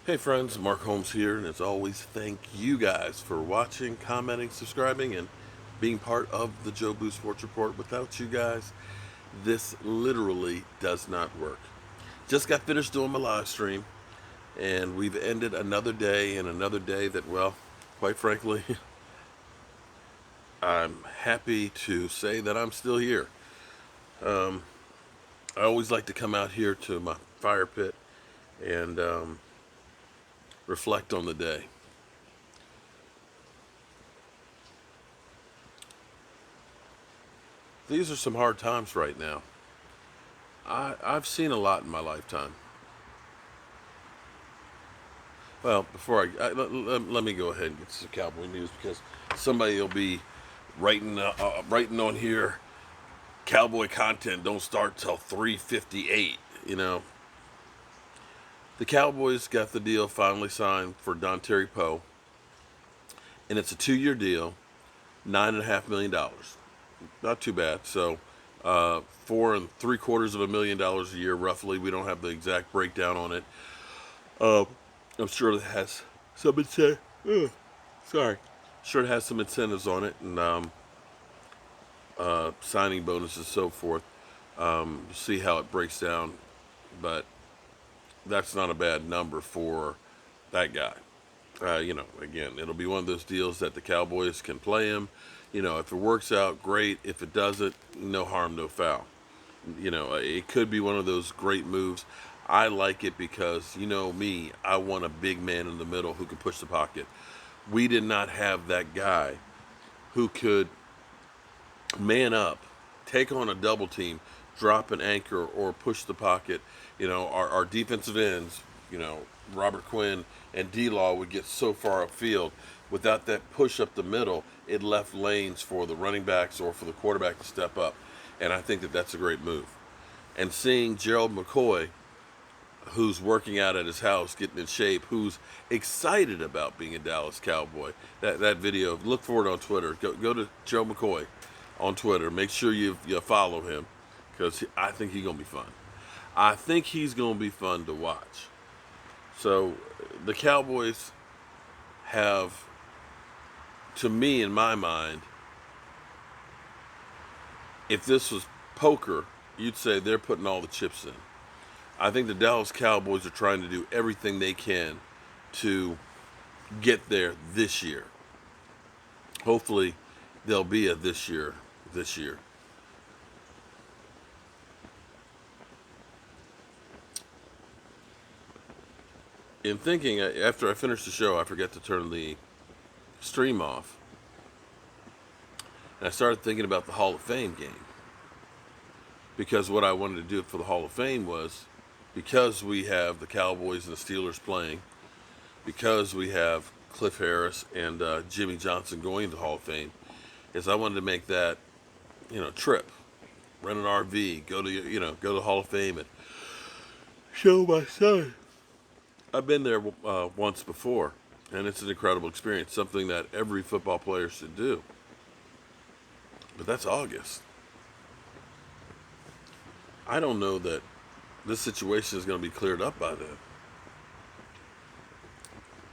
Hey friends, Mark Holmes here, and as always, thank you guys for watching, commenting, subscribing, and being part of the Joe Boo Sports Report. Without you guys, this literally does not work. Just got finished doing my live stream, and we've ended another day, and another day that, well, quite frankly, I'm happy to say that I'm still here. Um, I always like to come out here to my fire pit and reflect on the day. These are some hard times right now. I've seen a lot in my lifetime. Well, before let me go ahead and get some cowboy news because somebody will be writing on here. Cowboy content don't start till 3:58. You know, the Cowboys got the deal finally signed for Dontari Poe, and it's a 2-year deal, $9.5 million. Not too bad. So, $4.75 million a year, roughly. We don't have the exact breakdown on it. Uh, I'm sure it has some incentive. Sorry, sure it has some incentives on it and signing bonuses, so forth. See how it breaks down, but that's not a bad number for that guy. Again, it'll be one of those deals that the Cowboys can play him. If it works out, great. If it doesn't, no harm, no foul. It could be one of those great moves. I like it because, me, I want a big man in the middle who can push the pocket. We did not have that guy who could man up, take on a double team, drop an anchor, or push the pocket. Our defensive ends, Robert Quinn and D-Law would get so far upfield. Without that push up the middle, it left lanes for the running backs or for the quarterback to step up. And I think that that's a great move. And seeing Gerald McCoy, who's working out at his house, getting in shape, who's excited about being a Dallas Cowboy. That video, look for it on Twitter. Go to Joe McCoy on Twitter. Make sure you follow him because I think he's gonna be fun. I think he's gonna be fun to watch. So the Cowboys have, to me, in my mind, if this was poker, you'd say they're putting all the chips in. I think the Dallas Cowboys are trying to do everything they can to get there this year. Hopefully, there'll be a this year. This year. In thinking, after I finished the show, I forgot to turn the stream off, and I started thinking about the Hall of Fame game because what I wanted to do for the Hall of Fame was because we have the Cowboys and the Steelers playing, because we have Cliff Harris and Jimmy Johnson going to the Hall of Fame, is I wanted to make that trip, rent an RV, go to the Hall of Fame and show my son. I've been there once before, and it's an incredible experience, something that every football player should do. But that's August. I don't know that this situation is going to be cleared up by then.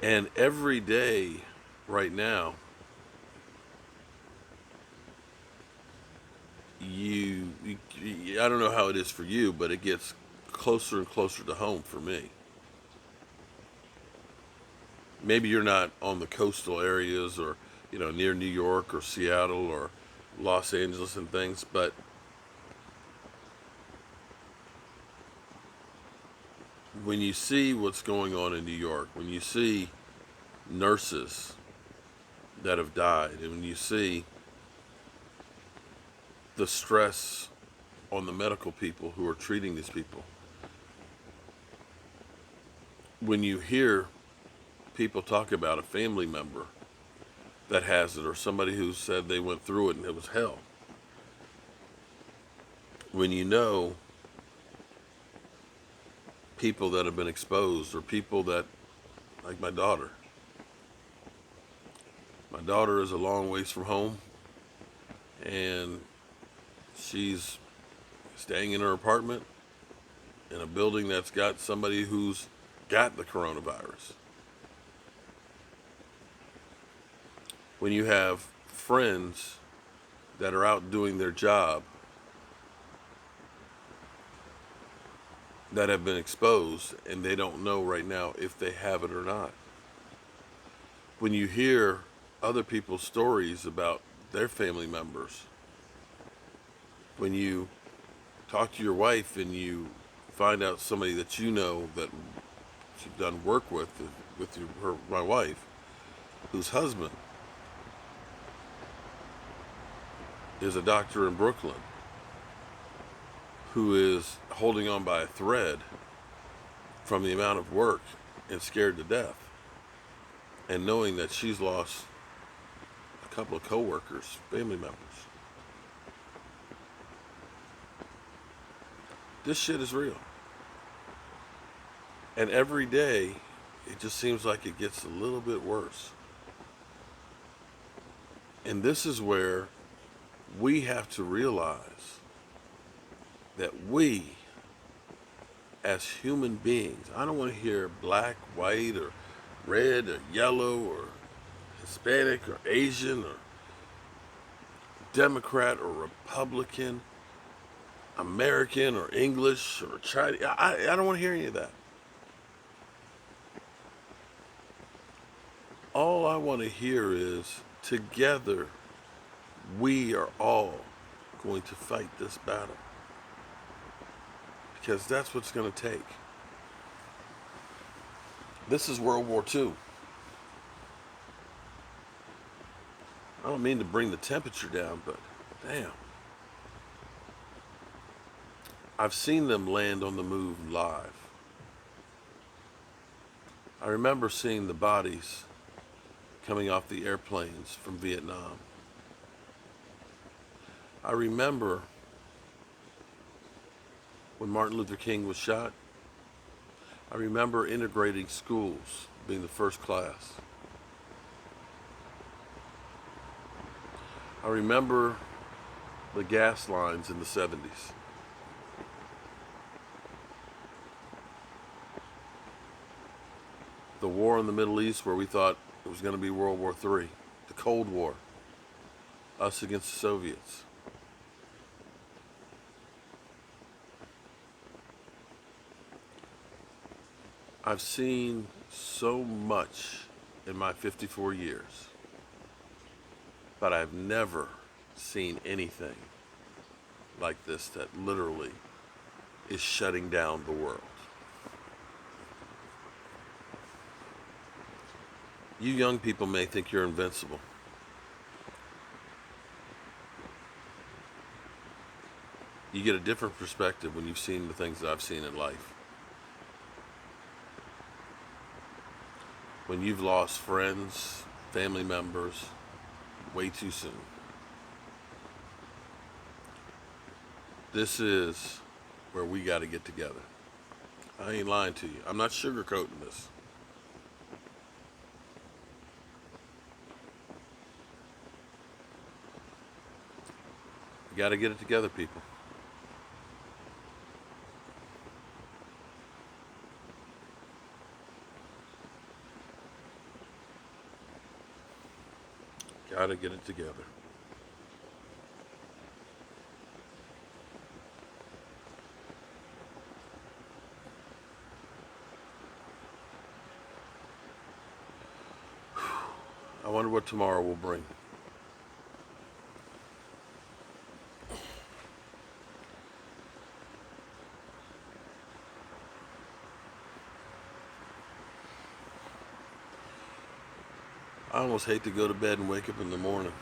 And every day right now, I don't know how it is for you, but it gets closer and closer to home for me. Maybe you're not on the coastal areas or, near New York or Seattle or Los Angeles and things, but when you see what's going on in New York, when you see nurses that have died, and when you see the stress on the medical people who are treating these people, when you hear people talk about a family member that has it or somebody who said they went through it and it was hell, when you know people that have been exposed or people that, like my daughter is a long ways from home and she's staying in her apartment in a building that's got somebody who's got the coronavirus. When you have friends that are out doing their job that have been exposed and they don't know right now if they have it or not. When you hear other people's stories about their family members, when you talk to your wife and you find out somebody that you know that you've done work with my wife, whose husband is a doctor in Brooklyn, who is holding on by a thread from the amount of work and scared to death, and knowing that she's lost a couple of coworkers, family members. This shit is real. And every day, it just seems like it gets a little bit worse. And this is where we have to realize that we, as human beings, I don't want to hear black, white, or red, or yellow, or Hispanic, or Asian, or Democrat, or Republican, American, or English, or Chinese. I don't want to hear any of that. All I want to hear is, together, we are all going to fight this battle. Because that's what it's going to take. This is World War II. I don't mean to bring the temperature down, but damn. I've seen them land on the move live. I remember seeing the bodies coming off the airplanes from Vietnam. I remember when Martin Luther King was shot. I remember integrating schools, being the first class. I remember the gas lines in the 70s. The war in the Middle East, where we thought it was going to be World War III. The Cold War. Us against the Soviets. I've seen so much in my 54 years, but I've never seen anything like this that literally is shutting down the world. You young people may think you're invincible. You get a different perspective when you've seen the things that I've seen in life. When you've lost friends, family members, way too soon. This is where we got to get together. I ain't lying to you. I'm not sugarcoating this. We got to get it together, people. Got to get it together. I wonder what tomorrow will bring. I almost hate to go to bed and wake up in the morning.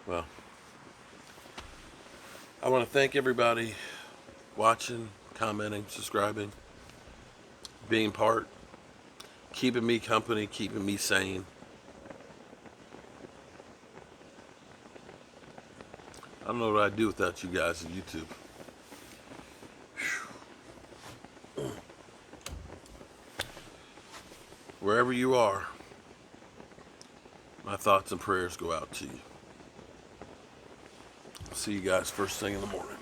Well, I want to thank everybody watching, commenting, subscribing, being part, keeping me company, keeping me sane. I don't know what I'd do without you guys on YouTube. Wherever you are, My thoughts and prayers go out to you. See you guys first thing in the morning.